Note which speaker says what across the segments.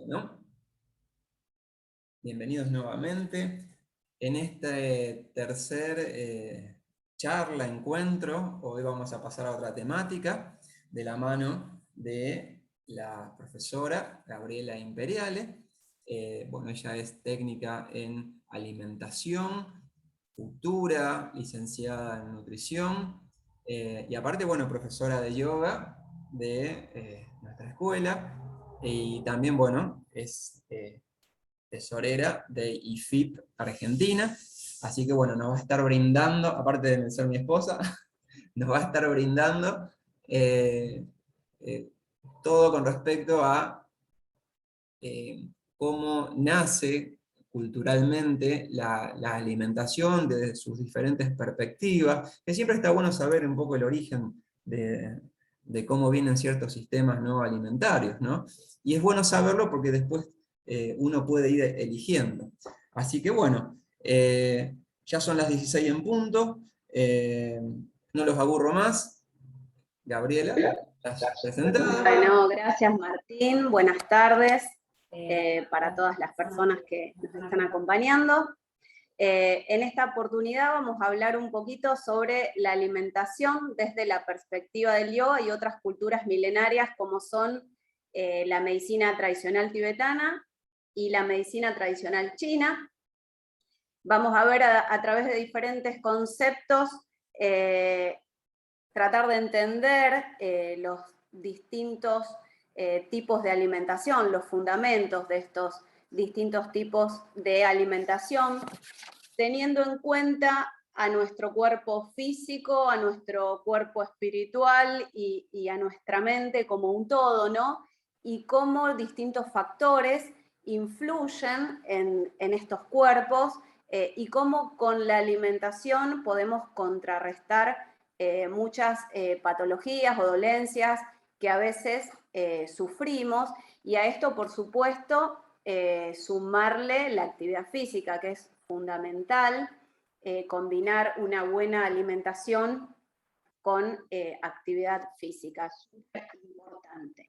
Speaker 1: Bueno, bienvenidos nuevamente. En este tercer charla, encuentro, hoy vamos a pasar a otra temática de la mano de la profesora Gabriela Imperiale. Bueno, ella es técnica en alimentación, cultura, licenciada en nutrición, y aparte, bueno, profesora de yoga de nuestra escuela, y también, bueno, es tesorera de IFIP Argentina. Así que bueno, nos va a estar brindando, aparte de ser mi esposa, nos va a estar brindando eh, eh, todo con respecto a cómo nace culturalmente la alimentación desde sus diferentes perspectivas, que siempre está bueno saber un poco el origen de cómo vienen ciertos sistemas no alimentarios, ¿no? Y es bueno saberlo porque después uno puede ir eligiendo. Así que bueno, ya son las 16 en punto, no los aburro más. Gabriela, estás presentada.
Speaker 2: Bueno, gracias Martín, buenas tardes para todas las personas que nos están acompañando. En esta oportunidad vamos a hablar un poquito sobre la alimentación desde la perspectiva del yoga y otras culturas milenarias como son la medicina tradicional tibetana y la medicina tradicional china. Vamos a ver a través de diferentes conceptos tratar de entender los distintos tipos de alimentación, los fundamentos de estos distintos tipos de alimentación, teniendo en cuenta a nuestro cuerpo físico, a nuestro cuerpo espiritual y a nuestra mente como un todo, ¿no? Y cómo distintos factores influyen en estos cuerpos y cómo con la alimentación podemos contrarrestar muchas patologías o dolencias que a veces sufrimos, y a esto, por supuesto, sumarle la actividad física, que es fundamental, combinar una buena alimentación con actividad física, súper importante.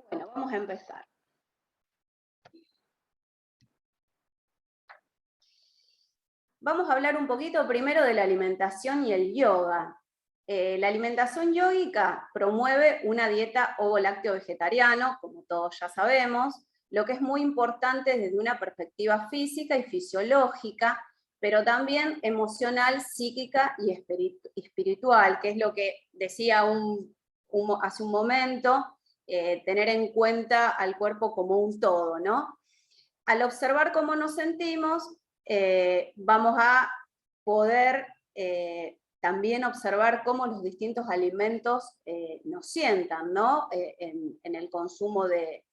Speaker 2: Bueno, vamos a empezar. Vamos a hablar un poquito primero de la alimentación y el yoga. La alimentación yógica promueve una dieta ovo-lácteo-vegetariano, como todos ya sabemos, lo que es muy importante desde una perspectiva física y fisiológica, pero también emocional, psíquica y espiritual, que es lo que decía hace un momento, tener en cuenta al cuerpo como un todo, ¿no? Al observar cómo nos sentimos, vamos a poder también observar cómo los distintos alimentos nos sientan, ¿no? En el consumo de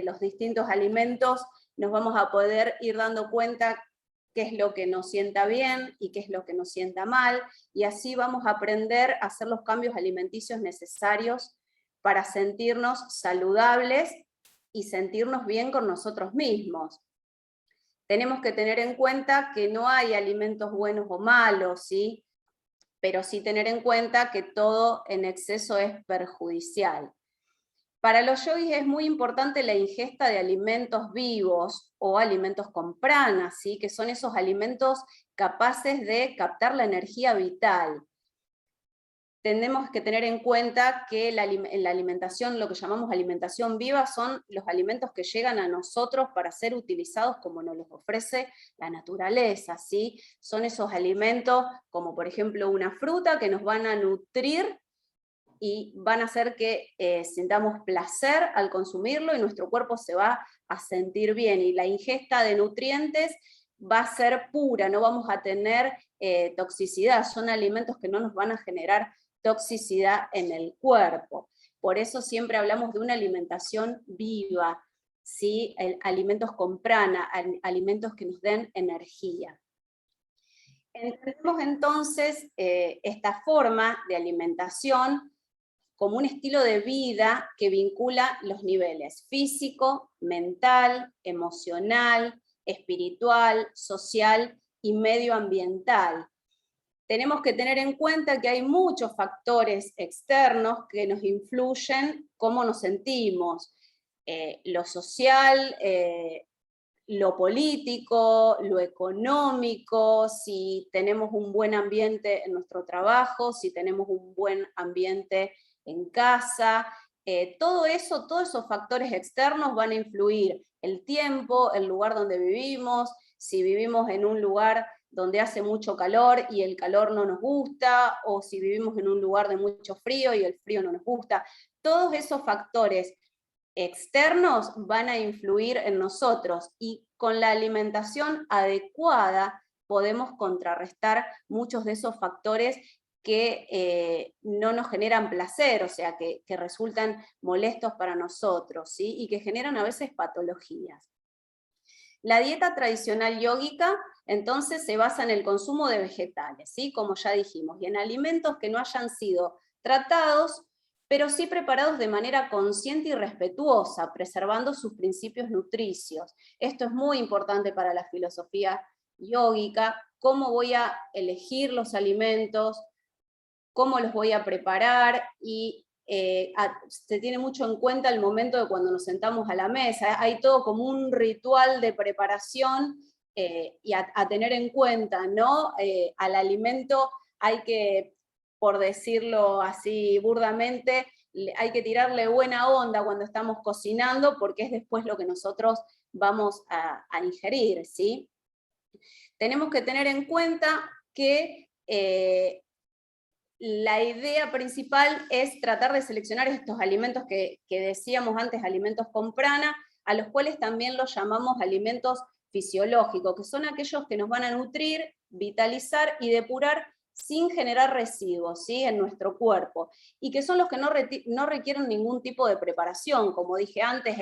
Speaker 2: los distintos alimentos nos vamos a poder ir dando cuenta qué es lo que nos sienta bien y qué es lo que nos sienta mal, y así vamos a aprender a hacer los cambios alimenticios necesarios para sentirnos saludables y sentirnos bien con nosotros mismos. Tenemos que tener en cuenta que no hay alimentos buenos o malos, ¿sí? Pero sí tener en cuenta que todo en exceso es perjudicial. Para los yogis es muy importante la ingesta de alimentos vivos o alimentos con prana, ¿sí? Que son esos alimentos capaces de captar la energía vital. Tenemos que tener en cuenta que en la alimentación, lo que llamamos alimentación viva, son los alimentos que llegan a nosotros para ser utilizados como nos los ofrece la naturaleza, ¿sí? Son esos alimentos como por ejemplo una fruta que nos van a nutrir y van a hacer que sintamos placer al consumirlo y nuestro cuerpo se va a sentir bien, y la ingesta de nutrientes va a ser pura, no vamos a tener toxicidad, son alimentos que no nos van a generar toxicidad en el cuerpo. Por eso siempre hablamos de una alimentación viva, ¿sí? Alimentos con prana, alimentos que nos den energía. Entendemos entonces esta forma de alimentación como un estilo de vida que vincula los niveles físico, mental, emocional, espiritual, social y medioambiental. Tenemos que tener en cuenta que hay muchos factores externos que nos influyen cómo nos sentimos. lo social, lo político, lo económico, si tenemos un buen ambiente en nuestro trabajo, si tenemos un buen ambiente en casa, todo eso, todos esos factores externos van a influir el tiempo, el lugar donde vivimos, si vivimos en un lugar donde hace mucho calor y el calor no nos gusta, o si vivimos en un lugar de mucho frío y el frío no nos gusta. Todos esos factores externos van a influir en nosotros y con la alimentación adecuada podemos contrarrestar muchos de esos factores que no nos generan placer, o sea, que resultan molestos para nosotros, ¿sí? Y que generan a veces patologías. La dieta tradicional yógica, entonces, se basa en el consumo de vegetales, ¿sí? Como ya dijimos, y en alimentos que no hayan sido tratados, pero sí preparados de manera consciente y respetuosa, preservando sus principios nutricios. Esto es muy importante para la filosofía yógica, cómo voy a elegir los alimentos, cómo los voy a preparar, y se tiene mucho en cuenta el momento de cuando nos sentamos a la mesa. Hay todo como un ritual de preparación y a tener en cuenta, ¿no? Al alimento hay que, por decirlo así burdamente, hay que tirarle buena onda cuando estamos cocinando, porque es después lo que nosotros vamos a ingerir, ¿sí? Tenemos que tener en cuenta que la idea principal es tratar de seleccionar estos alimentos que decíamos antes, alimentos con prana, a los cuales también los llamamos alimentos fisiológicos, que son aquellos que nos van a nutrir, vitalizar y depurar sin generar residuos, ¿sí?, en nuestro cuerpo, y que son los que no requieren ningún tipo de preparación, como dije antes,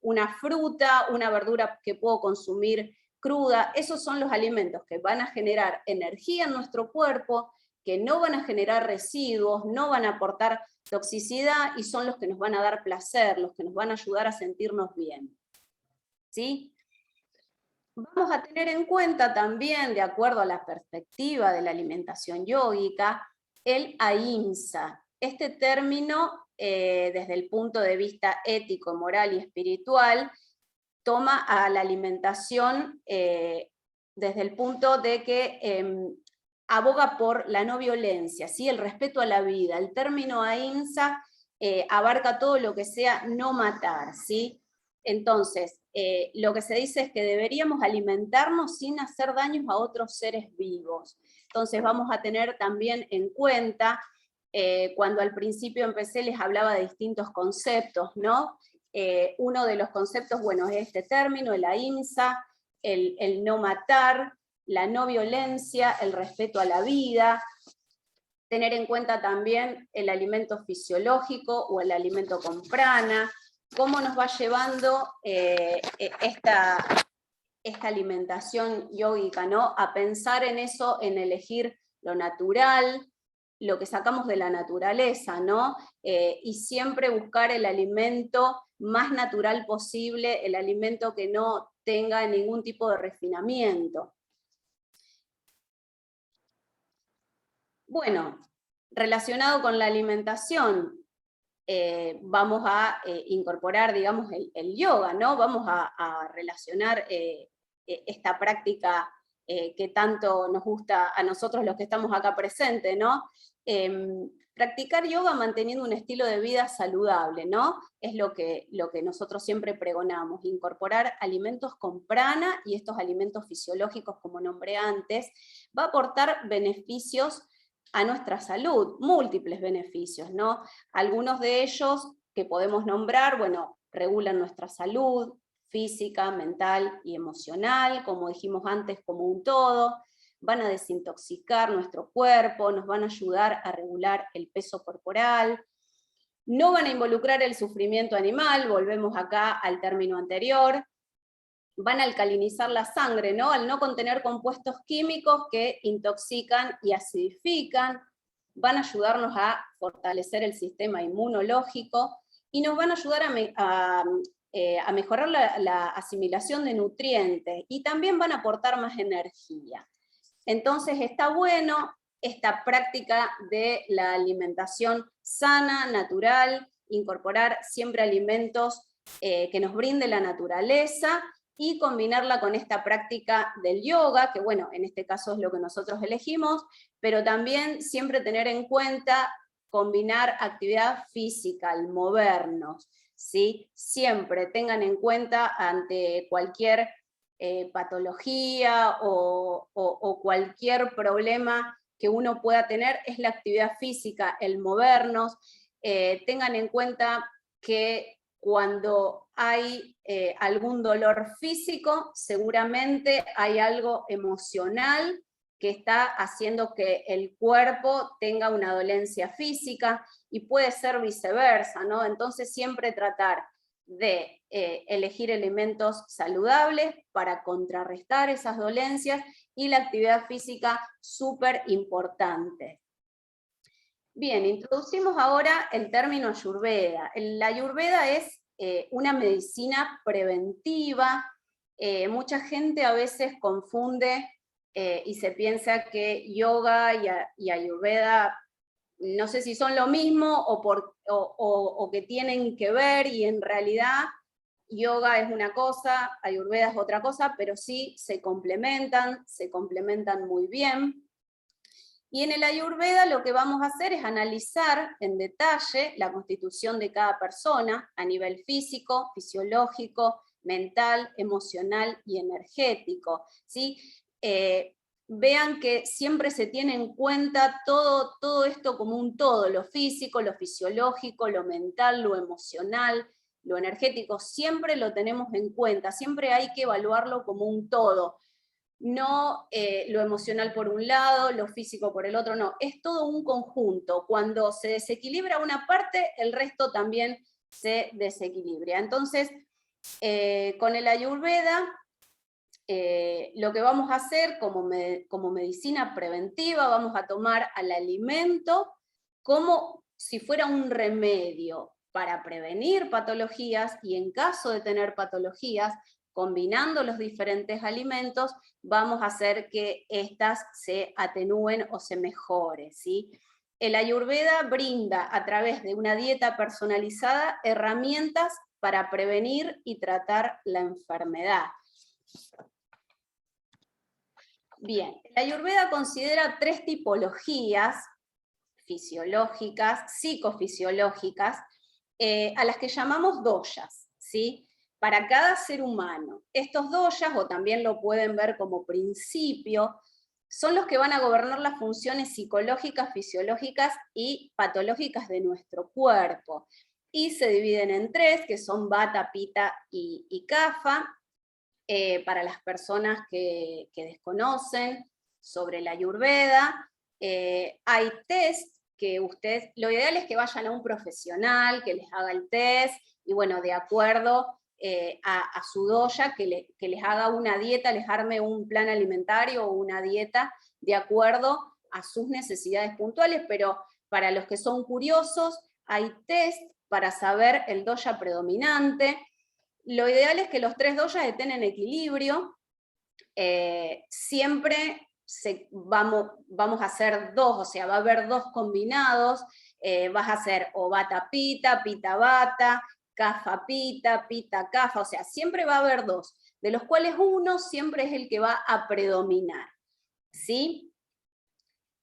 Speaker 2: una fruta, una verdura que puedo consumir cruda. Esos son los alimentos que van a generar energía en nuestro cuerpo, que no van a generar residuos, no van a aportar toxicidad, y son los que nos van a dar placer, los que nos van a ayudar a sentirnos bien, ¿sí? Vamos a tener en cuenta también, de acuerdo a la perspectiva de la alimentación yógica, el ahimsa. Este término, desde el punto de vista ético, moral y espiritual, toma a la alimentación desde el punto de que aboga por la no violencia, ¿sí?, el respeto a la vida. El término ahimsa abarca todo lo que sea no matar, ¿sí? Entonces, lo que se dice es que deberíamos alimentarnos sin hacer daños a otros seres vivos. Entonces vamos a tener también en cuenta, cuando al principio empecé les hablaba de distintos conceptos, ¿no? Uno de los conceptos, bueno, es este término, el ahimsa, el no matar, la no violencia, el respeto a la vida. Tener en cuenta también el alimento fisiológico o el alimento con prana, cómo nos va llevando esta alimentación yógica, ¿no?, a pensar en eso, en elegir lo natural, lo que sacamos de la naturaleza, ¿no? Y siempre buscar el alimento más natural posible, el alimento que no tenga ningún tipo de refinamiento. Bueno, relacionado con la alimentación, vamos a incorporar, digamos, el yoga, ¿no? Vamos a relacionar esta práctica que tanto nos gusta a nosotros los que estamos acá presentes, ¿no? Practicar yoga manteniendo un estilo de vida saludable, ¿no? Es lo que nosotros siempre pregonamos, incorporar alimentos con prana, y estos alimentos fisiológicos, como nombré antes, va a aportar beneficios a nuestra salud, múltiples beneficios, ¿no? Algunos de ellos que podemos nombrar, bueno, regulan nuestra salud física, mental y emocional, como dijimos antes, como un todo, van a desintoxicar nuestro cuerpo, nos van a ayudar a regular el peso corporal, no van a involucrar el sufrimiento animal, volvemos acá al término anterior, van a alcalinizar la sangre, ¿no?, al no contener compuestos químicos que intoxican y acidifican, van a ayudarnos a fortalecer el sistema inmunológico, y nos van a ayudar a mejorar la asimilación de nutrientes, y también van a aportar más energía. Entonces está bueno esta práctica de la alimentación sana, natural, incorporar siempre alimentos que nos brinde la naturaleza, y combinarla con esta práctica del yoga, que bueno, en este caso es lo que nosotros elegimos, pero también siempre tener en cuenta combinar actividad física, el movernos, ¿sí? Siempre tengan en cuenta ante cualquier patología o cualquier problema que uno pueda tener, es la actividad física, el movernos. Tengan en cuenta que cuando hay algún dolor físico, seguramente hay algo emocional que está haciendo que el cuerpo tenga una dolencia física, y puede ser viceversa, ¿no? Entonces siempre tratar de elegir alimentos saludables para contrarrestar esas dolencias, y la actividad física súper importante. Bien, introducimos ahora el término Ayurveda. La Ayurveda es una medicina preventiva. Mucha gente a veces confunde y se piensa que yoga y Ayurveda, no sé si son lo mismo o que tienen que ver, y en realidad yoga es una cosa, Ayurveda es otra cosa, pero sí se complementan muy bien. Y en el Ayurveda lo que vamos a hacer es analizar en detalle la constitución de cada persona a nivel físico, fisiológico, mental, emocional y energético, ¿sí? Vean que siempre se tiene en cuenta todo esto como un todo, lo físico, lo fisiológico, lo mental, lo emocional, lo energético, siempre lo tenemos en cuenta, siempre hay que evaluarlo como un todo. No lo emocional por un lado, lo físico por el otro, no, es todo un conjunto. Cuando se desequilibra una parte, el resto también se desequilibra. Entonces, con el Ayurveda, lo que vamos a hacer como medicina preventiva, vamos a tomar al alimento como si fuera un remedio para prevenir patologías, y en caso de tener patologías, combinando los diferentes alimentos, vamos a hacer que éstas se atenúen o se mejoren, ¿sí? El Ayurveda brinda, a través de una dieta personalizada, herramientas para prevenir y tratar la enfermedad. Bien, la Ayurveda considera 3 tipologías fisiológicas, psicofisiológicas, a las que llamamos doshas, ¿sí? Para cada ser humano. Estos doshas, o también lo pueden ver como principio, son los que van a gobernar las funciones psicológicas, fisiológicas y patológicas de nuestro cuerpo. Y se dividen en 3, que son Vata, Pitta y Kapha. Para las personas que desconocen sobre la Ayurveda, hay test que ustedes, lo ideal es que vayan a un profesional que les haga el test, y bueno, de acuerdo a su dosha, que les haga una dieta, les arme un plan alimentario o una dieta de acuerdo a sus necesidades puntuales, pero para los que son curiosos, hay test para saber el dosha predominante. Lo ideal es que los 3 doshas estén en equilibrio. Siempre vamos a hacer 2, o sea, va a haber 2 combinados. Vas a hacer o Vata Pitta, Pitta Vata, Kapha Pitta, Pitta Kapha, o sea, siempre va a haber 2, de los cuales uno siempre es el que va a predominar, ¿sí?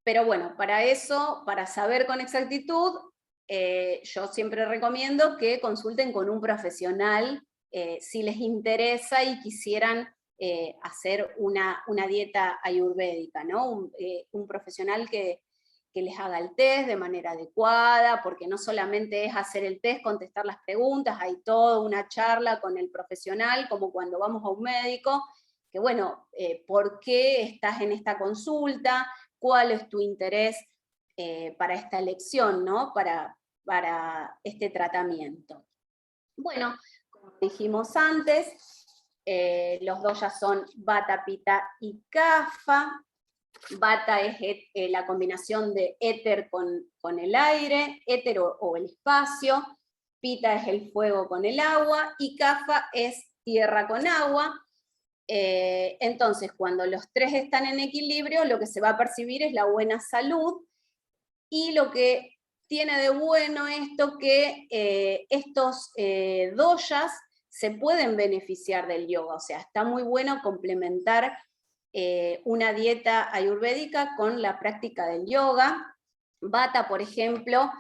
Speaker 2: Pero bueno, para eso, para saber con exactitud, yo siempre recomiendo que consulten con un profesional si les interesa y quisieran hacer una dieta ayurvédica, ¿no? Un profesional que les haga el test de manera adecuada, porque no solamente es hacer el test, contestar las preguntas, hay toda una charla con el profesional, como cuando vamos a un médico, que bueno, ¿por qué estás en esta consulta? ¿Cuál es tu interés para esta elección, ¿no? Para este tratamiento? Bueno, como dijimos antes, los doshas son Vata, Pitta y Kapha. Vata es la combinación de éter con el aire, éter o el espacio. Pitta es el fuego con el agua, y Kapha es tierra con agua. Entonces, cuando los 3 están en equilibrio, lo que se va a percibir es la buena salud, y lo que tiene de bueno esto que estos doyas se pueden beneficiar del yoga, o sea, está muy bueno complementar una dieta ayurvédica con la práctica del yoga. Vata, por ejemplo,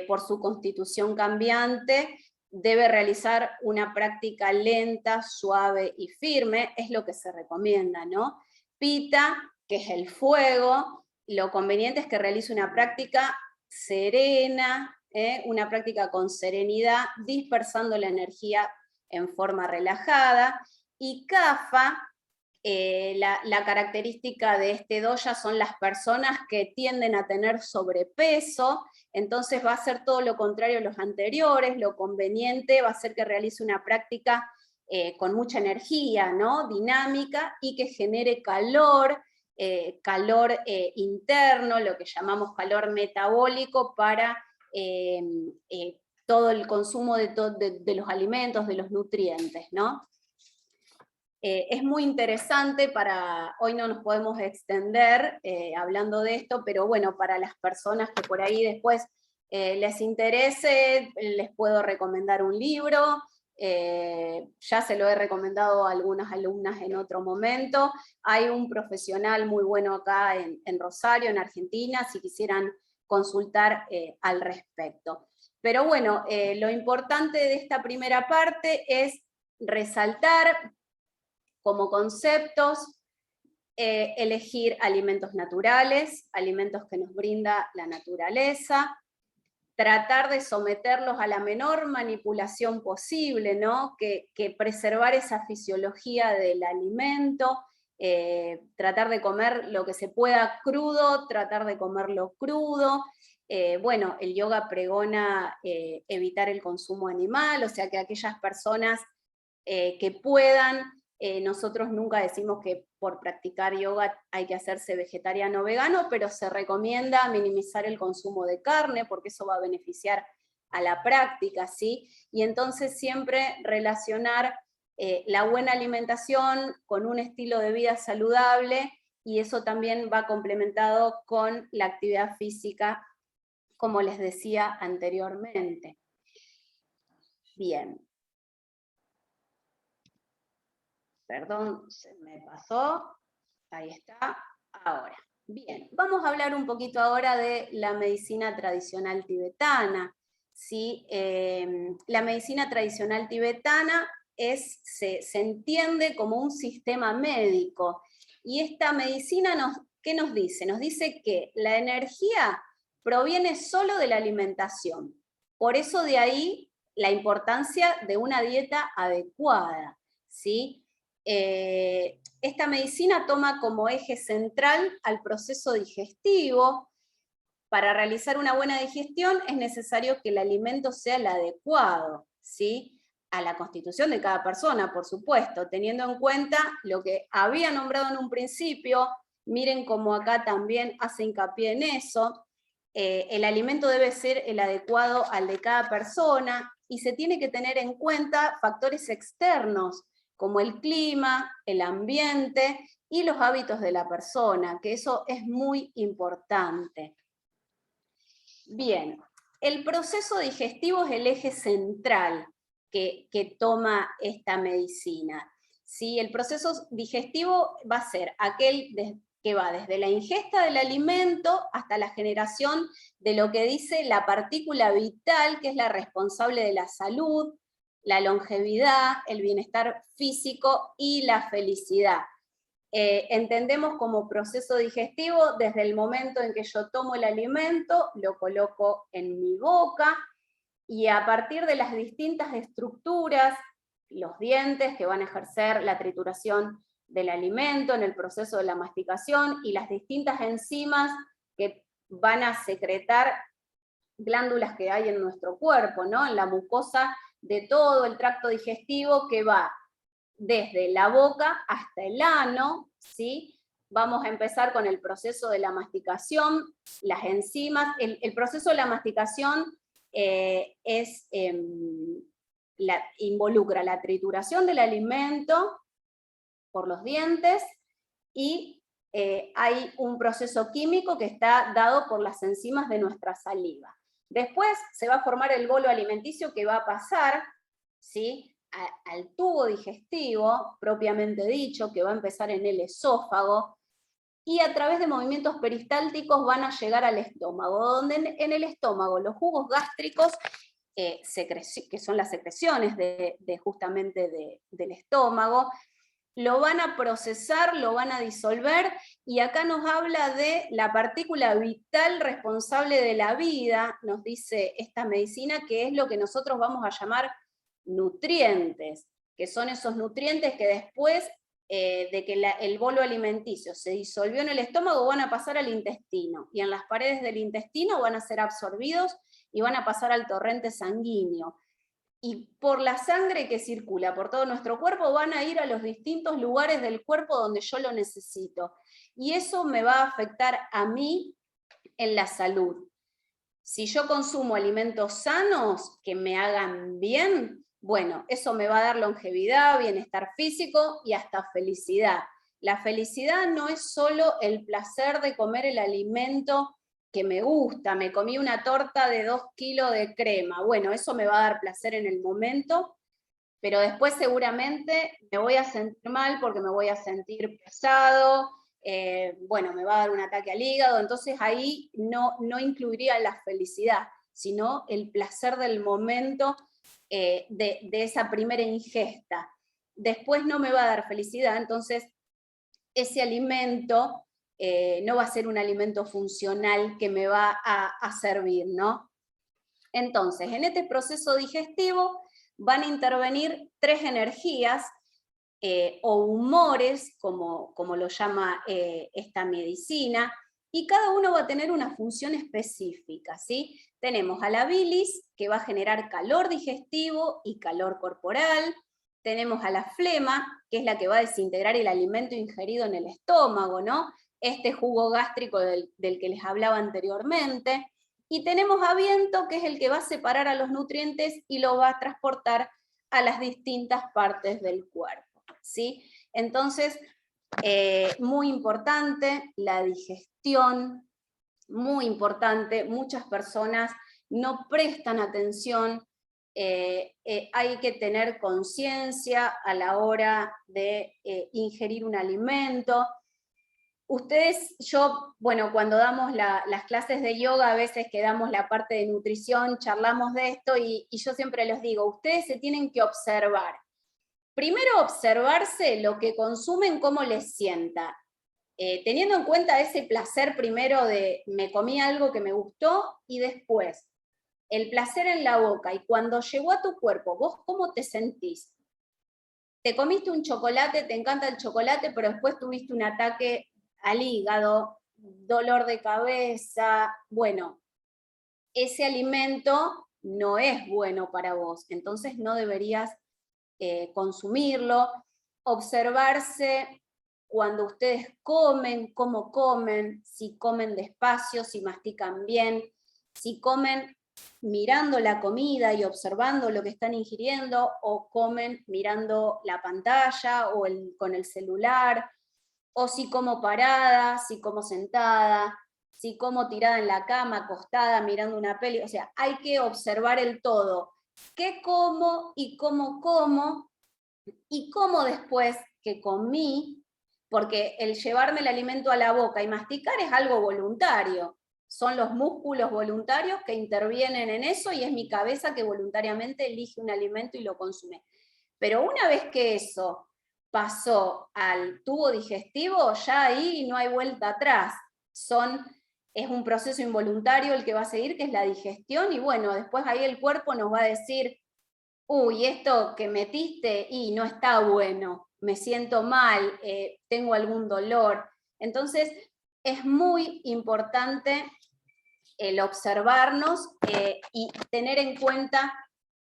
Speaker 2: por su constitución cambiante, debe realizar una práctica lenta, suave y firme, es lo que se recomienda, ¿no? Pita, que es el fuego, lo conveniente es que realice una práctica serena, una práctica con serenidad, dispersando la energía en forma relajada. Y Kapha, la característica de este doya son las personas que tienden a tener sobrepeso, entonces va a ser todo lo contrario a los anteriores, lo conveniente va a ser que realice una práctica con mucha energía, ¿no? Dinámica, y que genere calor, interno, lo que llamamos calor metabólico para todo el consumo de los alimentos, de los nutrientes, ¿no? Es muy interesante hoy no nos podemos extender hablando de esto, pero bueno, para las personas que por ahí después les interese, les puedo recomendar un libro, ya se lo he recomendado a algunas alumnas en otro momento. Hay un profesional muy bueno acá en Rosario, en Argentina, si quisieran consultar al respecto. Pero bueno, lo importante de esta primera parte es resaltar como conceptos, elegir alimentos naturales, alimentos que nos brinda la naturaleza, tratar de someterlos a la menor manipulación posible, ¿no? Que preservar esa fisiología del alimento, tratar de comer lo que se pueda crudo, tratar de comerlo crudo. Bueno, el yoga pregona evitar el consumo animal, o sea que aquellas personas que puedan, nosotros nunca decimos que por practicar yoga hay que hacerse vegetariano o vegano, pero se recomienda minimizar el consumo de carne, porque eso va a beneficiar a la práctica, ¿sí? Y entonces siempre relacionar la buena alimentación con un estilo de vida saludable, y eso también va complementado con la actividad física, como les decía anteriormente. Bien. Perdón, se me pasó. Ahí está. Ahora. Bien, vamos a hablar un poquito ahora de la medicina tradicional tibetana. ¿Sí? La medicina tradicional tibetana se entiende como un sistema médico. Y esta medicina, ¿qué nos dice? Nos dice que la energía proviene solo de la alimentación. Por eso de ahí la importancia de una dieta adecuada, ¿sí? Esta medicina toma como eje central al proceso digestivo. Para realizar una buena digestión es necesario que el alimento sea el adecuado, ¿sí? A la constitución de cada persona, por supuesto, teniendo en cuenta lo que había nombrado en un principio. Miren cómo acá también hace hincapié en eso. El alimento debe ser el adecuado al de cada persona, y se tiene que tener en cuenta factores externos, como el clima, el ambiente y los hábitos de la persona, que eso es muy importante. Bien, el proceso digestivo es el eje central que toma esta medicina. ¿Sí? El proceso digestivo va a ser aquel que va desde la ingesta del alimento hasta la generación de lo que dice la partícula vital, que es la responsable de la salud, la longevidad, el bienestar físico y la felicidad. Entendemos como proceso digestivo desde el momento en que yo tomo el alimento, lo coloco en mi boca, y a partir de las distintas estructuras, los dientes que van a ejercer la trituración del alimento en el proceso de la masticación, y las distintas enzimas que van a secretar glándulas que hay en nuestro cuerpo, ¿no? En la mucosa de todo el tracto digestivo, que va desde la boca hasta el ano, ¿sí? Vamos a empezar con el proceso de la masticación, las enzimas. El proceso de la masticación involucra la trituración del alimento por los dientes, y hay un proceso químico que está dado por las enzimas de nuestra saliva. Después se va a formar el bolo alimenticio que va a pasar, ¿sí?, al tubo digestivo, propiamente dicho, que va a empezar en el esófago, y a través de movimientos peristálticos van a llegar al estómago, donde en el estómago los jugos gástricos, que son las secreciones justamente del estómago, lo van a procesar, lo van a disolver, y acá nos habla de la partícula vital responsable de la vida, nos dice esta medicina, que es lo que nosotros vamos a llamar nutrientes, que son esos nutrientes que después de que el bolo alimenticio se disolvió en el estómago van a pasar al intestino, y en las paredes del intestino van a ser absorbidos y van a pasar al torrente sanguíneo. Y por la sangre que circula por todo nuestro cuerpo van a ir a los distintos lugares del cuerpo donde yo lo necesito. Y eso me va a afectar a mí en la salud. Si yo consumo alimentos sanos que me hagan bien, bueno, eso me va a dar longevidad, bienestar físico y hasta felicidad. La felicidad no es solo el placer de comer el alimento que me gusta, me comí una torta de 2 kilos de crema, bueno, eso me va a dar placer en el momento, pero después seguramente me voy a sentir mal porque me voy a sentir pesado, bueno, me va a dar un ataque al hígado, entonces ahí no incluiría la felicidad, sino el placer del momento de esa primera ingesta. Después no me va a dar felicidad, entonces ese alimento no va a ser un alimento funcional que me va a servir, ¿no? Entonces, en este proceso digestivo van a intervenir 3 energías o humores, como lo llama esta medicina, y cada uno va a tener una función específica, ¿sí? Tenemos a la bilis, que va a generar calor digestivo y calor corporal. Tenemos a la flema, que es la que va a desintegrar el alimento ingerido en el estómago, ¿no? Este jugo gástrico del que les hablaba anteriormente. Y tenemos a viento, que es el que va a separar a los nutrientes y lo va a transportar a las distintas partes del cuerpo, ¿sí? Entonces, muy importante la digestión, muy importante, muchas personas no prestan atención, hay que tener conciencia a la hora de ingerir un alimento. Ustedes, bueno, cuando damos las clases de yoga, a veces que damos la parte de nutrición, charlamos de esto, y yo siempre les digo, ustedes se tienen que observar. Primero, observarse lo que consumen, cómo les sienta. Teniendo en cuenta ese placer primero de me comí algo que me gustó, y después el placer en la boca, y cuando llegó a tu cuerpo, ¿vos cómo te sentís? Te comiste un chocolate, te encanta el chocolate, pero después tuviste un ataque al hígado, dolor de cabeza, bueno, ese alimento no es bueno para vos, entonces no deberías consumirlo. Observarse cuando ustedes comen, cómo comen, si comen despacio, si mastican bien, si comen mirando la comida y observando lo que están ingiriendo, o comen mirando la pantalla o con el celular, o si como parada, si como sentada, si como tirada en la cama, acostada, mirando una peli. O sea, hay que observar el todo. ¿Qué como y cómo como? Y cómo después que comí, porque el llevarme el alimento a la boca y masticar es algo voluntario. Son los músculos voluntarios que intervienen en eso, y es mi cabeza que voluntariamente elige un alimento y lo consume. Pero una vez que eso pasó al tubo digestivo, ya ahí no hay vuelta atrás. Es un proceso involuntario el que va a seguir, que es la digestión, y bueno, después ahí el cuerpo nos va a decir, uy, esto que metiste y no está bueno, me siento mal, tengo algún dolor. Entonces, es muy importante el observarnos y tener en cuenta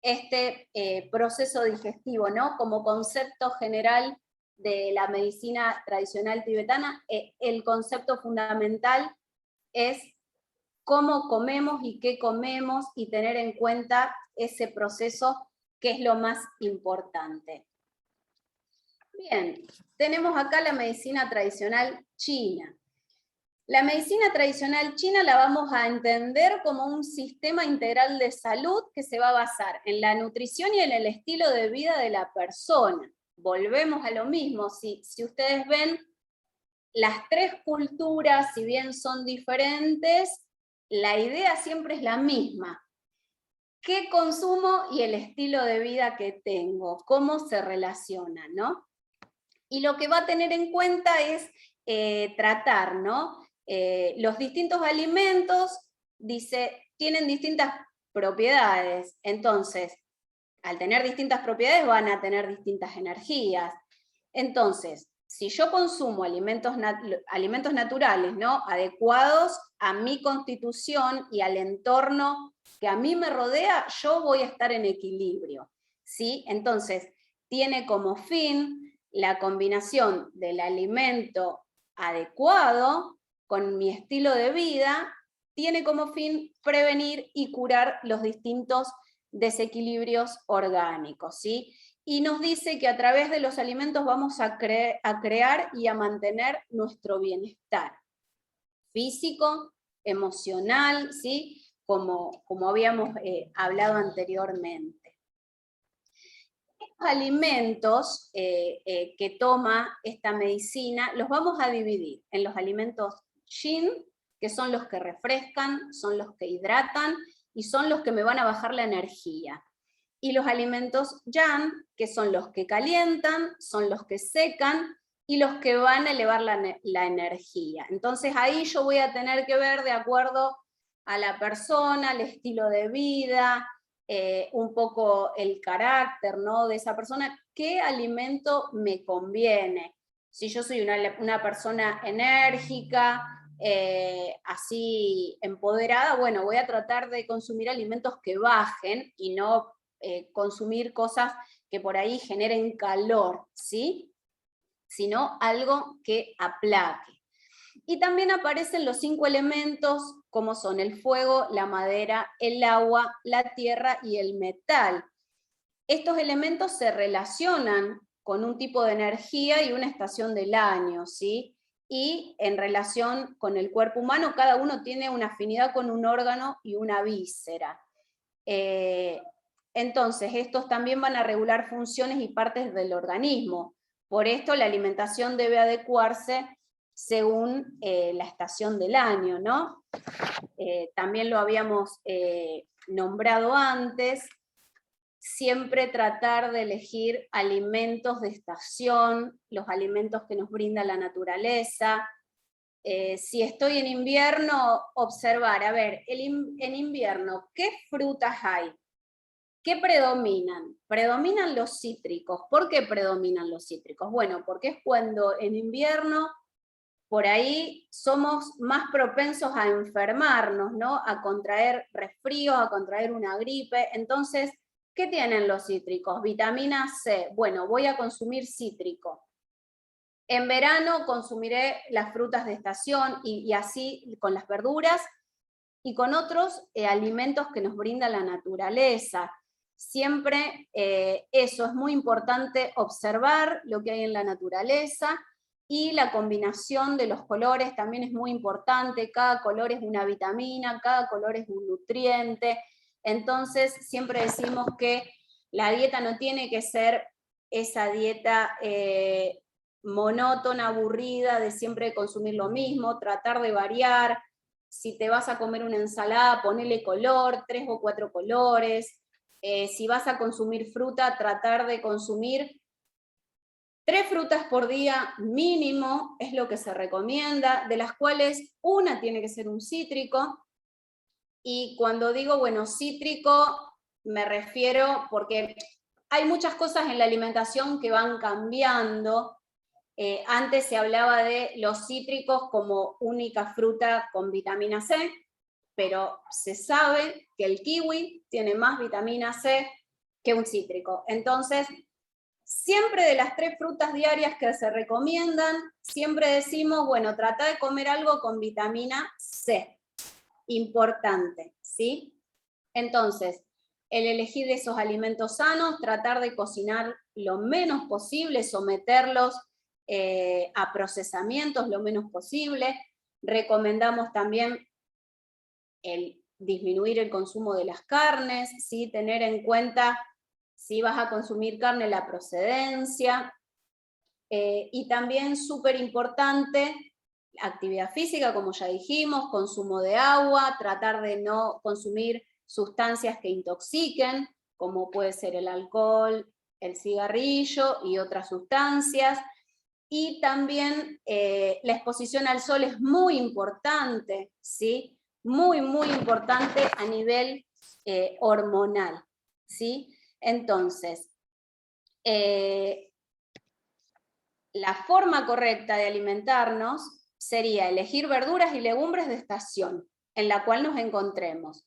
Speaker 2: este proceso digestivo, ¿no? Como concepto general de la medicina tradicional tibetana, el concepto fundamental es cómo comemos y qué comemos, y tener en cuenta ese proceso, que es lo más importante. Bien, tenemos acá la medicina tradicional china. La medicina tradicional china la vamos a entender como un sistema integral de salud que se va a basar en la nutrición y en el estilo de vida de la persona. Volvemos a lo mismo, si ustedes ven, las tres culturas, si bien son diferentes, la idea siempre es la misma. ¿Qué consumo y el estilo de vida que tengo? ¿Cómo se relacionan, ¿no? Y lo que va a tener en cuenta es tratar, ¿no? Los distintos alimentos, dice, tienen distintas propiedades. Entonces, al tener distintas propiedades van a tener distintas energías. Entonces, si yo consumo alimentos naturales, ¿no? Adecuados a mi constitución y al entorno que a mí me rodea, yo voy a estar en equilibrio, ¿sí? Entonces, tiene como fin la combinación del alimento adecuado con mi estilo de vida, tiene como fin prevenir y curar los distintos desequilibrios orgánicos, ¿sí? Y nos dice que a través de los alimentos vamos a crear y a mantener nuestro bienestar físico, emocional, ¿sí? Como habíamos hablado anteriormente. Los alimentos que toma esta medicina los vamos a dividir en los alimentos yin, que son los que refrescan, son los que hidratan y son los que me van a bajar la energía. Y los alimentos yang, que son los que calientan, son los que secan y los que van a elevar la energía. Entonces ahí yo voy a tener que ver de acuerdo a la persona, al estilo de vida, un poco el carácter, ¿no? De esa persona, qué alimento me conviene. Si yo soy una persona enérgica, así empoderada, bueno, voy a tratar de consumir alimentos que bajen y no consumir cosas que por ahí generen calor, ¿sí? Sino algo que aplaque. Y también aparecen los 5 elementos, como son el fuego, la madera, el agua, la tierra y el metal. Estos elementos se relacionan con un tipo de energía y una estación del año, ¿sí? Y en relación con el cuerpo humano, cada uno tiene una afinidad con un órgano y una víscera. Entonces, estos también van a regular funciones y partes del organismo. Por esto, la alimentación debe adecuarse según la estación del año, ¿no? También lo habíamos nombrado antes, siempre tratar de elegir alimentos de estación, los alimentos que nos brinda la naturaleza. Si estoy en invierno, observar, a ver, en invierno, ¿qué frutas hay? ¿Qué predominan? Predominan los cítricos. ¿Por qué predominan los cítricos? Bueno, porque es cuando en invierno por ahí somos más propensos a enfermarnos, ¿no? A contraer resfríos, a contraer una gripe. Entonces, ¿qué tienen los cítricos? Vitamina C. Bueno, voy a consumir cítrico. En verano consumiré las frutas de estación y así con las verduras y con otros alimentos que nos brinda la naturaleza. Siempre eso es muy importante, observar lo que hay en la naturaleza, y la combinación de los colores también es muy importante. Cada color es una vitamina, cada color es un nutriente. Entonces siempre decimos que la dieta no tiene que ser esa dieta monótona, aburrida, de siempre consumir lo mismo, tratar de variar. Si te vas a comer una ensalada, ponele color, 3 o 4 colores. Si vas a consumir fruta, tratar de consumir 3 frutas por día mínimo, es lo que se recomienda, de las cuales una tiene que ser un cítrico. Y cuando digo, bueno, cítrico, me refiero porque hay muchas cosas en la alimentación que van cambiando. Antes se hablaba de los cítricos como única fruta con vitamina C, pero se sabe que el kiwi tiene más vitamina C que un cítrico. Entonces, siempre de las 3 frutas diarias que se recomiendan, siempre decimos, bueno, trata de comer algo con vitamina C. Importante, ¿sí? Entonces, el elegir esos alimentos sanos, tratar de cocinar lo menos posible, someterlos a procesamientos lo menos posible. Recomendamos también el disminuir el consumo de las carnes, ¿sí? Tener en cuenta si vas a consumir carne, la procedencia, y también súper importante, actividad física, como ya dijimos, consumo de agua, tratar de no consumir sustancias que intoxiquen, como puede ser el alcohol, el cigarrillo y otras sustancias. Y también la exposición al sol es muy importante, ¿sí? Muy, muy importante a nivel hormonal, ¿sí? Entonces, la forma correcta de alimentarnos sería elegir verduras y legumbres de estación en la cual nos encontremos.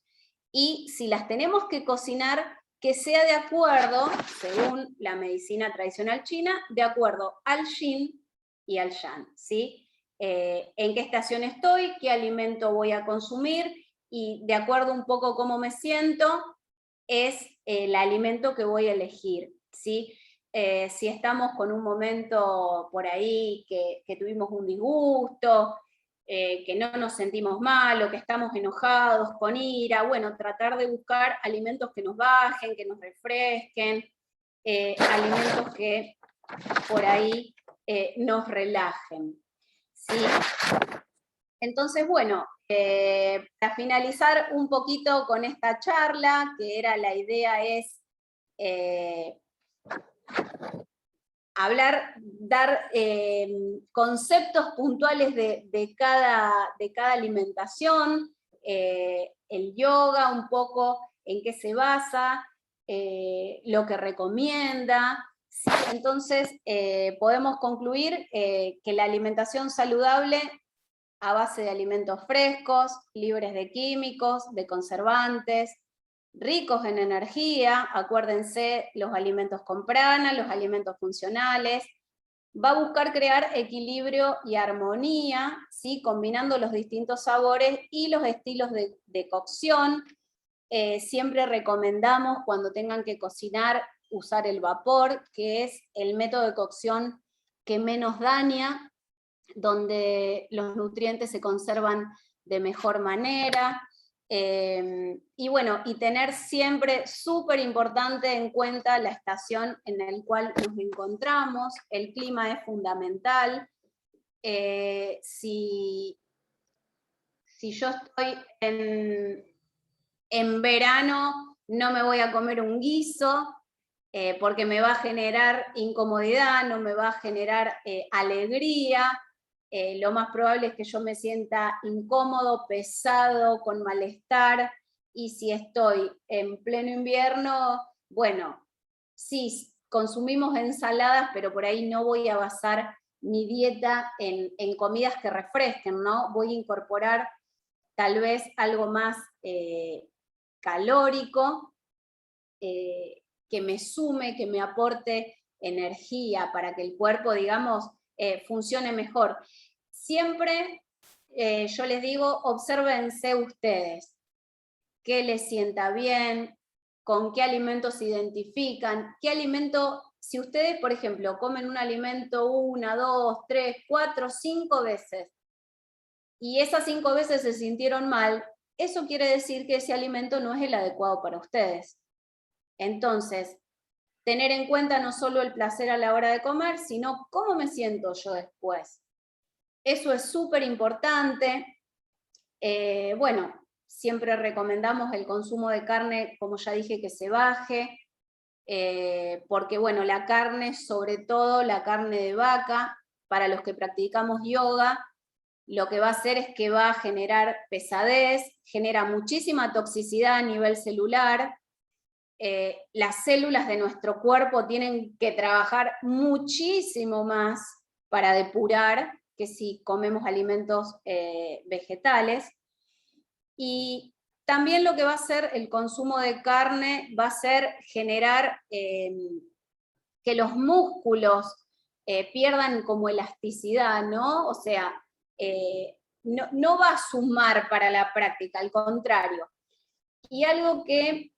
Speaker 2: Y si las tenemos que cocinar, que sea de acuerdo, según la medicina tradicional china, de acuerdo al yin y al yang, ¿sí? En qué estación estoy, qué alimento voy a consumir, y de acuerdo un poco cómo me siento, es el alimento que voy a elegir, ¿sí? Si estamos con un momento por ahí que tuvimos un disgusto, que no nos sentimos mal, o que estamos enojados, con ira, bueno, tratar de buscar alimentos que nos bajen, que nos refresquen, alimentos que por ahí nos relajen, ¿sí? Entonces, bueno, para finalizar un poquito con esta charla, que era la idea es dar conceptos puntuales de cada alimentación, el yoga, un poco en qué se basa, lo que recomienda. ¿Sí? Entonces, podemos concluir que la alimentación saludable a base de alimentos frescos, libres de químicos, de conservantes, ricos en energía, acuérdense, los alimentos con prana, los alimentos funcionales, va a buscar crear equilibrio y armonía, ¿sí? Combinando los distintos sabores y los estilos de cocción. Siempre recomendamos cuando tengan que cocinar usar el vapor, que es el método de cocción que menos daña, donde los nutrientes se conservan de mejor manera. Y bueno, y tener siempre súper importante en cuenta la estación en la cual nos encontramos, el clima es fundamental. Si yo estoy en verano, no me voy a comer un guiso, porque me va a generar incomodidad, no me va a generar alegría. Lo más probable es que yo me sienta incómodo, pesado, con malestar, y si estoy en pleno invierno, bueno, sí, consumimos ensaladas, pero por ahí no voy a basar mi dieta en comidas que refresquen, ¿no? Voy a incorporar tal vez algo más calórico, que me sume, que me aporte energía para que el cuerpo, digamos, funcione mejor. Siempre yo les digo, obsérvense ustedes, qué les sienta bien, con qué alimentos se identifican, qué alimento, si ustedes, por ejemplo, comen un alimento 1, 2, 3, 4, 5 veces, y esas 5 veces se sintieron mal, eso quiere decir que ese alimento no es el adecuado para ustedes. Entonces, tener en cuenta no solo el placer a la hora de comer, sino cómo me siento yo después. Eso es súper importante. Bueno, siempre recomendamos el consumo de carne, como ya dije, que se baje, porque bueno, la carne, sobre todo la carne de vaca, para los que practicamos yoga, lo que va a hacer es que va a generar pesadez, genera muchísima toxicidad a nivel celular. Las células de nuestro cuerpo tienen que trabajar muchísimo más para depurar que si comemos alimentos vegetales. Y también lo que va a hacer el consumo de carne va a ser generar que los músculos pierdan como elasticidad, ¿no? O sea, no va a sumar para la práctica, al contrario. Y algo que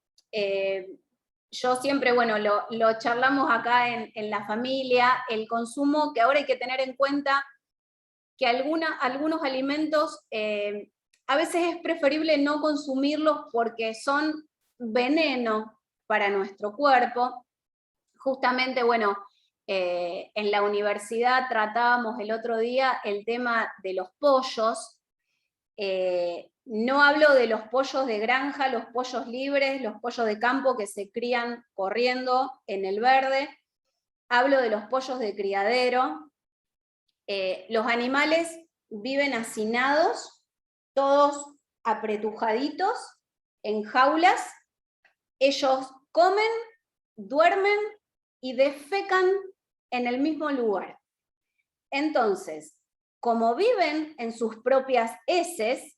Speaker 2: yo siempre, bueno, lo charlamos acá en la familia, el consumo, que ahora hay que tener en cuenta que algunos alimentos a veces es preferible no consumirlos porque son veneno para nuestro cuerpo. Justamente, bueno, en la universidad tratábamos el otro día el tema de los pollos. No hablo de los pollos de granja, los pollos libres, los pollos de campo que se crían corriendo en el verde. Hablo de los pollos de criadero. Los animales viven hacinados, todos apretujaditos, en jaulas. Ellos comen, duermen y defecan en el mismo lugar. Entonces, como viven en sus propias heces,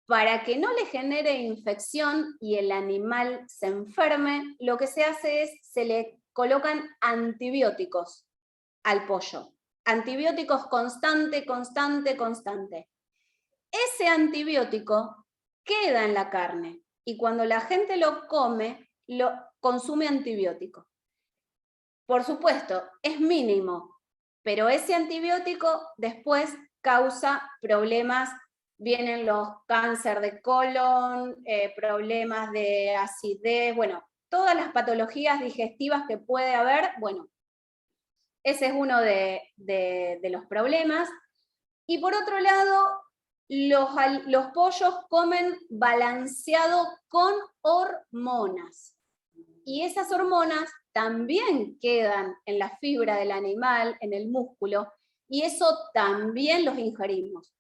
Speaker 2: para que no le genere infección y el animal se enferme, lo que se hace es, se le colocan antibióticos al pollo. Antibióticos constante. Ese antibiótico queda en la carne y cuando la gente lo come, lo consume antibiótico. Por supuesto, es mínimo, pero ese antibiótico después causa problemas. Vienen los cáncer de colon, problemas de acidez, bueno, todas las patologías digestivas que puede haber, bueno, ese es uno de los problemas. Y por otro lado, los pollos comen balanceado con hormonas. Y esas hormonas también quedan en la fibra del animal, en el músculo, y eso también los ingerimos.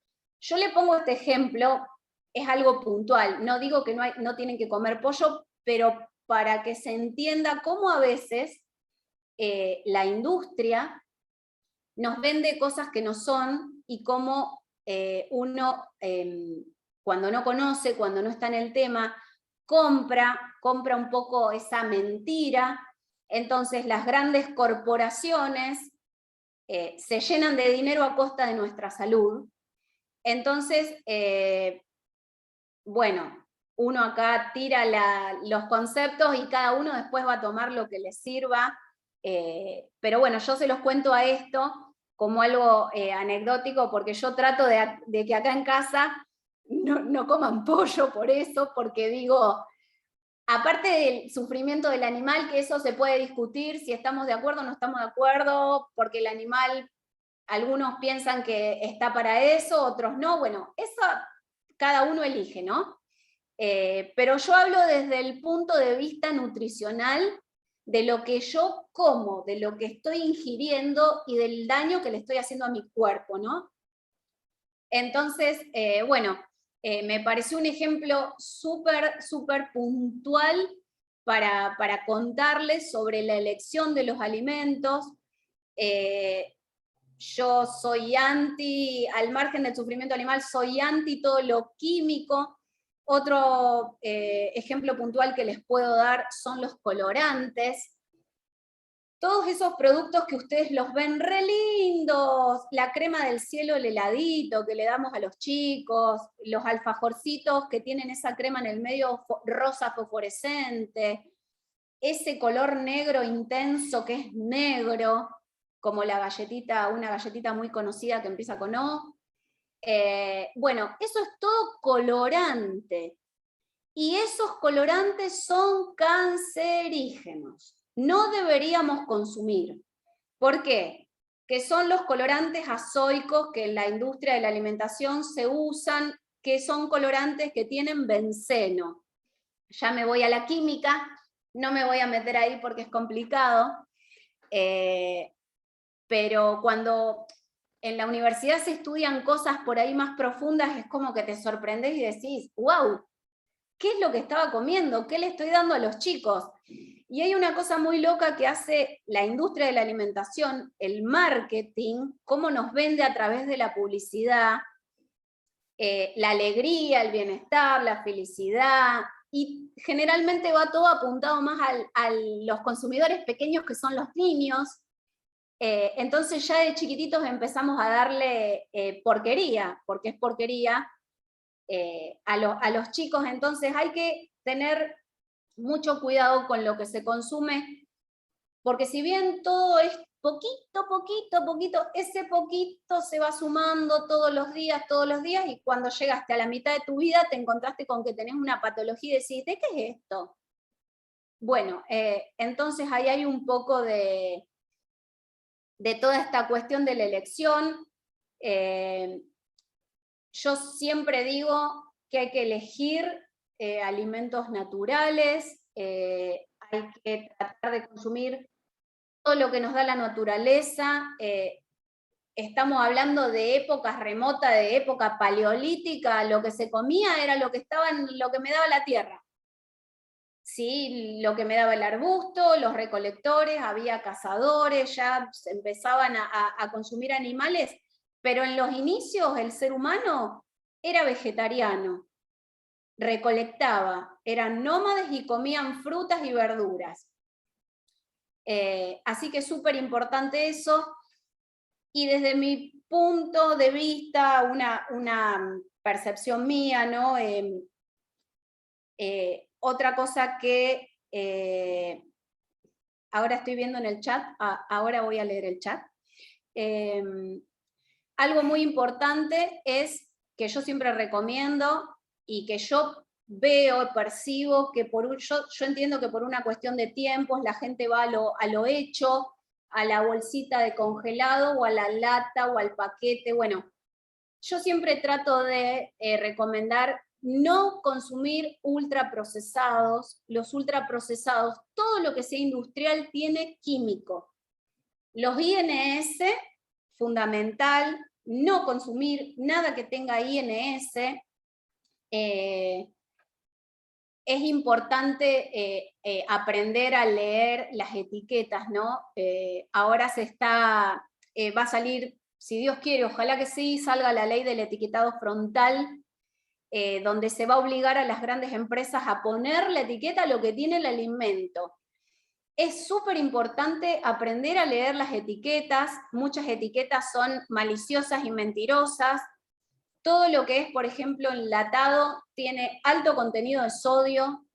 Speaker 2: Yo le pongo este ejemplo, es algo puntual, no digo que no tienen que comer pollo, pero para que se entienda cómo a veces la industria nos vende cosas que no son y cómo uno, cuando no conoce, cuando no está en el tema, compra un poco esa mentira. Entonces las grandes corporaciones se llenan de dinero a costa de nuestra salud. Entonces, bueno, uno acá tira los conceptos y cada uno después va a tomar lo que le sirva, pero bueno, yo se los cuento a esto como algo anecdótico, porque yo trato de que acá en casa no coman pollo por eso, porque digo, aparte del sufrimiento del animal, que eso se puede discutir, si estamos de acuerdo o no estamos de acuerdo, porque el animal, algunos piensan que está para eso, otros no, bueno, eso cada uno elige, ¿no? Pero yo hablo desde el punto de vista nutricional, de lo que yo como, de lo que estoy ingiriendo y del daño que le estoy haciendo a mi cuerpo, ¿no? Entonces, bueno, me pareció un ejemplo súper puntual para contarles sobre la elección de los alimentos. Yo soy anti, al margen del sufrimiento animal, soy anti todo lo químico. Otro ejemplo puntual que les puedo dar son los colorantes. Todos esos productos que ustedes los ven re lindos, la crema del cielo, el heladito que le damos a los chicos, los alfajorcitos que tienen esa crema en el medio rosa fosforescente, ese color negro intenso que es negro, como la galletita, una galletita muy conocida que empieza con O. Bueno, eso es todo colorante. Y esos colorantes son cancerígenos. No deberíamos consumir. ¿Por qué? Que son los colorantes azoicos que en la industria de la alimentación se usan, que son colorantes que tienen benceno. Ya me voy a la química, no me voy a meter ahí porque es complicado, pero cuando en la universidad se estudian cosas por ahí más profundas, es como que te sorprendes y decís, wow, ¿qué es lo que estaba comiendo? ¿Qué le estoy dando a los chicos? Y hay una cosa muy loca que hace la industria de la alimentación, el marketing, cómo nos vende a través de la publicidad, la alegría, el bienestar, la felicidad, y generalmente va todo apuntado más a los consumidores pequeños que son los niños. Entonces ya de chiquititos empezamos a darle porquería, porque es porquería, a los chicos. Entonces hay que tener mucho cuidado con lo que se consume, porque si bien todo poquito, poquito, poquito, ese poquito se va sumando todos los días, y cuando llegaste a la mitad de tu vida te encontraste con que tenés una patología y decís, ¿de qué es esto? Bueno, entonces ahí hay un poco de toda esta cuestión de la elección. Yo siempre digo que hay que elegir alimentos naturales, hay que tratar de consumir todo lo que nos da la naturaleza. Estamos hablando de épocas remotas, de época paleolítica, lo que se comía era lo que me daba la tierra. Sí, lo que me daba el arbusto, los recolectores, había cazadores, ya se empezaban a consumir animales, pero en los inicios el ser humano era vegetariano, recolectaba, eran nómades y comían frutas y verduras. Así que es súper importante eso, y desde mi punto de vista, una percepción mía, ¿no? Otra cosa que ahora estoy viendo en el chat, ahora voy a leer el chat. Algo muy importante es que yo siempre recomiendo y que yo veo, percibo que yo entiendo que por una cuestión de tiempos la gente va a lo hecho, a la bolsita de congelado o a la lata o al paquete. Bueno, yo siempre trato de recomendar no consumir ultraprocesados. Los ultraprocesados, todo lo que sea industrial tiene químico. Los INS, fundamental, no consumir nada que tenga INS. Es importante aprender a leer las etiquetas, ¿no? Ahora va a salir, si Dios quiere, ojalá que sí, salga la ley del etiquetado frontal, donde se va a obligar a las grandes empresas a poner la etiqueta a lo que tiene el alimento. Es súper importante aprender a leer las etiquetas. Muchas etiquetas son maliciosas y mentirosas. Todo lo que es, por ejemplo, enlatado tiene alto contenido de sodio.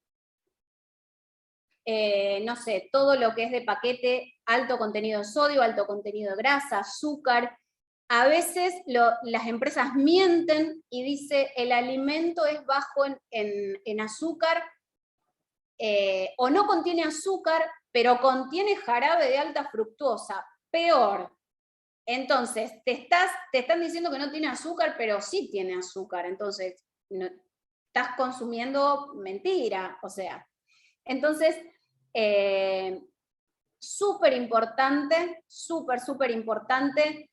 Speaker 2: No sé, todo lo que es de paquete, alto contenido de sodio, alto contenido de grasa, azúcar. A veces las empresas mienten y dice el alimento es bajo en azúcar, o no contiene azúcar, pero contiene jarabe de alta fructuosa. Peor. Entonces, te están diciendo que no tiene azúcar, pero sí tiene azúcar. Entonces, estás consumiendo mentira. O sea, entonces, súper importante, súper importante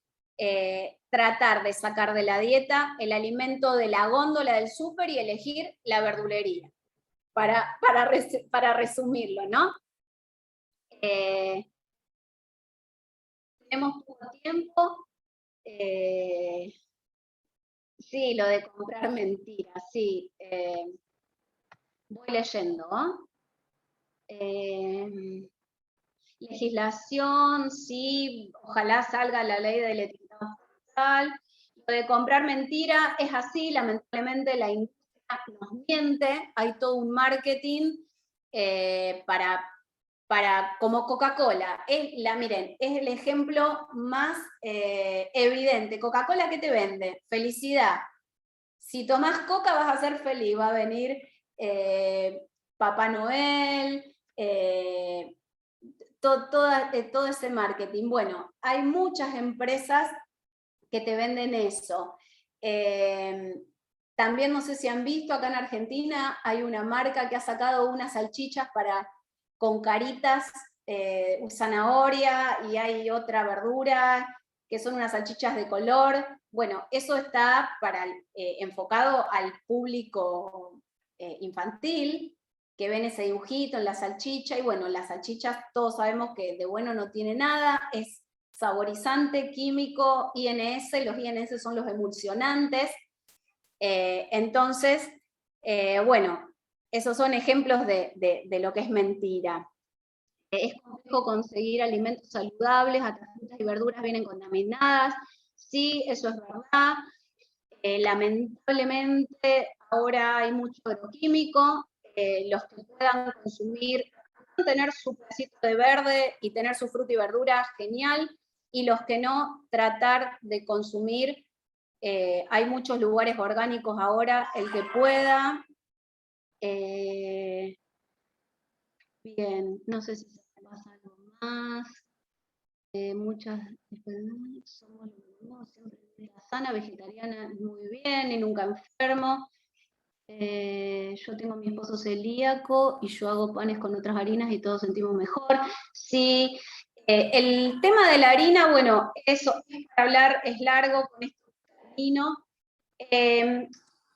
Speaker 2: tratar de sacar de la dieta el alimento de la góndola del súper y elegir la verdulería, para resumirlo, ¿no? Tenemos poco tiempo. Sí, lo de comprar mentiras, sí. Voy leyendo, ¿no? Legislación, sí, ojalá salga la ley del etiquetado frontal. Lo de comprar mentira es así, lamentablemente la industria nos miente, hay todo un marketing como Coca-Cola. Miren, es el ejemplo más evidente. Coca-Cola, ¿qué te vende? Felicidad. Si tomás Coca vas a ser feliz, va a venir Papá Noel, todo ese marketing. Bueno, hay muchas empresas que te venden eso. También no sé si han visto, acá en Argentina hay una marca que ha sacado unas salchichas con caritas, zanahoria, y hay otra verdura, que son unas salchichas de color. Bueno, eso está enfocado al público infantil, que ven ese dibujito en la salchicha, y bueno, las salchichas todos sabemos que de bueno no tiene nada, es saborizante, químico, INS, los INS son los emulsionantes. Entonces, bueno, esos son ejemplos de lo que es mentira. Es complejo conseguir alimentos saludables, hasta frutas y verduras vienen contaminadas. Sí, eso es verdad. Lamentablemente ahora hay mucho agroquímico. Los que puedan consumir tener su pedacito de verde y tener su fruta y verdura, genial, y los que no, tratar de consumir. Hay muchos lugares orgánicos ahora, el que pueda. Bien, no sé si se me pasa algo más. Muchas somos siempre vida sana, vegetariana, muy bien y nunca enfermo. Yo tengo a mi esposo celíaco y yo hago panes con otras harinas y todos sentimos mejor. Sí, el tema de la harina, bueno, eso es para hablar, es largo, con esto termino.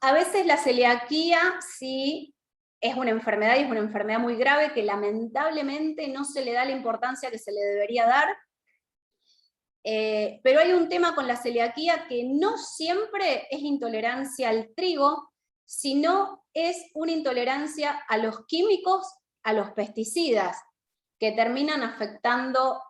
Speaker 2: A veces la celiaquía sí es una enfermedad y es una enfermedad muy grave que lamentablemente no se le da la importancia que se le debería dar. Pero hay un tema con la celiaquía que no siempre es intolerancia al trigo, sino es una intolerancia a los químicos, a los pesticidas, que terminan afectando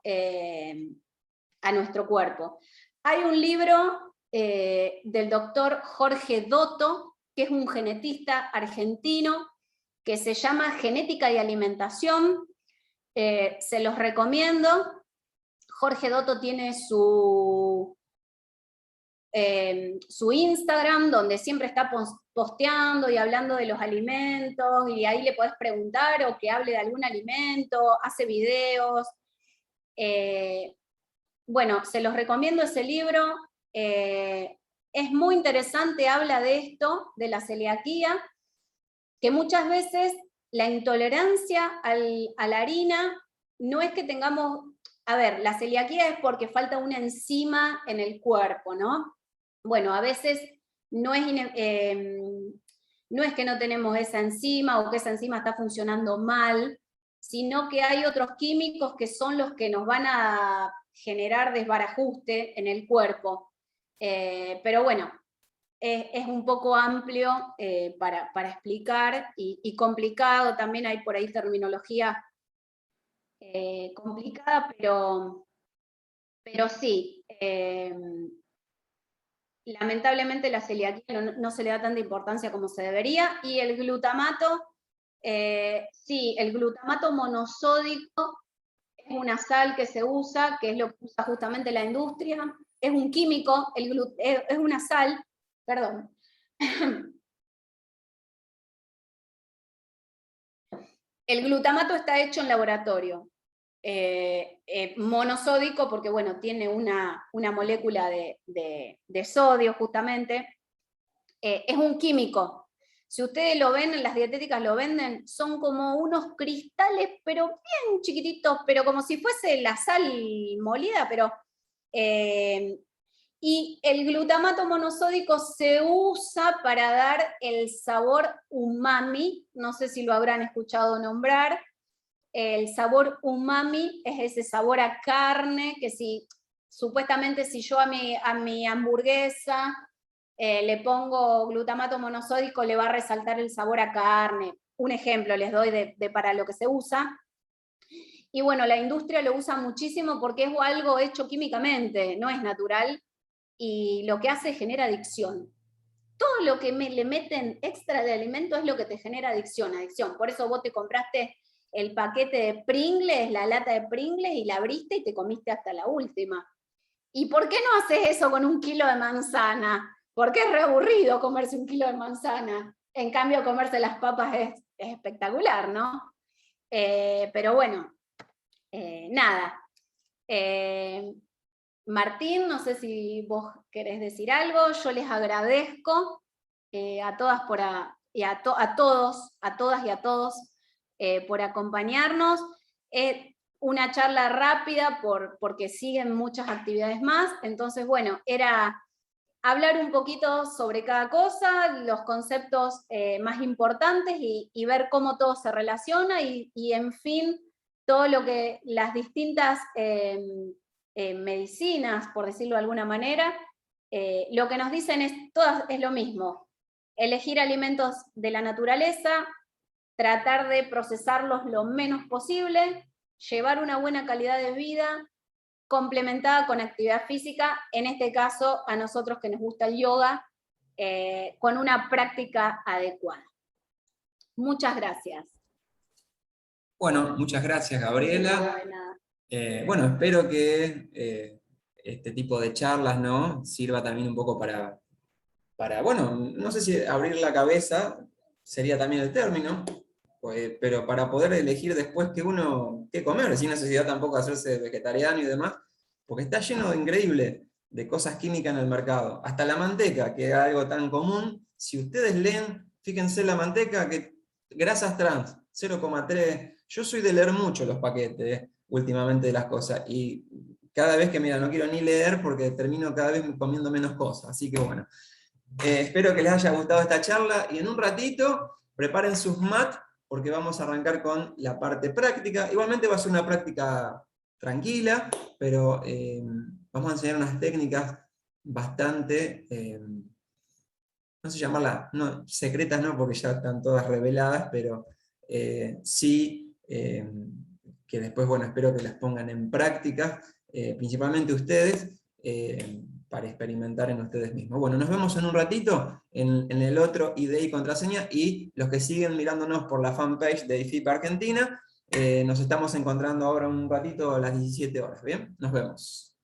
Speaker 2: a nuestro cuerpo. Hay un libro del doctor Jorge Dotto, que es un genetista argentino, que se llama Genética y Alimentación. Se los recomiendo. Jorge Dotto tiene su Instagram, donde siempre está posteando y hablando de los alimentos, y ahí le podés preguntar o que hable de algún alimento, hace videos. Bueno, se los recomiendo ese libro. Es muy interesante, habla de esto, de la celiaquía, que muchas veces la intolerancia a la harina no es que tengamos. A ver, la celiaquía es porque falta una enzima en el cuerpo, ¿no? Bueno, a veces no es que no tenemos esa enzima o que esa enzima está funcionando mal, sino que hay otros químicos que son los que nos van a generar desbarajuste en el cuerpo. Pero bueno, es un poco amplio para explicar y complicado, también hay por ahí terminología complicada, pero sí, lamentablemente la celiaquía no se le da tanta importancia como se debería, y el glutamato, sí, el glutamato monosódico es una sal que se usa, que es lo que usa justamente la industria, es un químico, es una sal, perdón. El glutamato está hecho en laboratorio, monosódico porque, bueno, tiene una molécula de sodio justamente, es un químico. Si ustedes lo ven, en las dietéticas lo venden, son como unos cristales, pero bien chiquititos, pero como si fuese la sal molida, pero... y el glutamato monosódico se usa para dar el sabor umami, no sé si lo habrán escuchado nombrar. El sabor umami es ese sabor a carne, que supuestamente si yo a mi hamburguesa le pongo glutamato monosódico, le va a resaltar el sabor a carne. Un ejemplo les doy de para lo que se usa. Y bueno, la industria lo usa muchísimo porque es algo hecho químicamente, no es natural, y lo que hace genera adicción. Todo lo que le meten extra de alimento es lo que te genera adicción. Por eso vos te compraste el paquete de Pringles, la lata de Pringles, y la abriste y te comiste hasta la última. ¿Y por qué no haces eso con 1 kilo de manzana? Porque es re aburrido comerse 1 kilo de manzana. En cambio, comerse las papas es espectacular, ¿no? Pero bueno, nada. Martín, no sé si vos querés decir algo. Yo les agradezco a todas y a todos, a todas y a todos por acompañarnos. Una charla rápida porque siguen muchas actividades más. Entonces, bueno, era hablar un poquito sobre cada cosa, los conceptos más importantes y ver cómo todo se relaciona y en fin, todo lo que las distintas medicinas, por decirlo de alguna manera, lo que nos dicen todas es lo mismo: elegir alimentos de la naturaleza, tratar de procesarlos lo menos posible, llevar una buena calidad de vida complementada con actividad física, en este caso a nosotros que nos gusta el yoga, con una práctica adecuada. Muchas gracias.
Speaker 1: Bueno, muchas gracias, Gabriela.
Speaker 2: Buena.
Speaker 1: Bueno, espero que este tipo de charlas, ¿no?, sirva también un poco bueno, no sé si abrir la cabeza sería también el término, pues, pero para poder elegir después qué comer, sin necesidad tampoco de hacerse vegetariano y demás, porque está lleno de increíble de cosas químicas en el mercado. Hasta la manteca, que es algo tan común, si ustedes leen, fíjense la manteca, que grasas trans, 0,3. Yo soy de leer mucho los paquetes últimamente de las cosas, y cada vez que, mira, no quiero ni leer porque termino cada vez comiendo menos cosas, así que bueno. Espero que les haya gustado esta charla, y en un ratito preparen sus mat porque vamos a arrancar con la parte práctica. Igualmente va a ser una práctica tranquila, pero vamos a enseñar unas técnicas bastante, no sé llamarlas, no, secretas no, porque ya están todas reveladas, pero sí que después, bueno, espero que las pongan en práctica, principalmente ustedes, para experimentar en ustedes mismos. Bueno, nos vemos en un ratito en el otro ID y contraseña, y los que siguen mirándonos por la fanpage de IFIP Argentina, nos estamos encontrando ahora un ratito a las 17 horas, ¿bien? Nos vemos.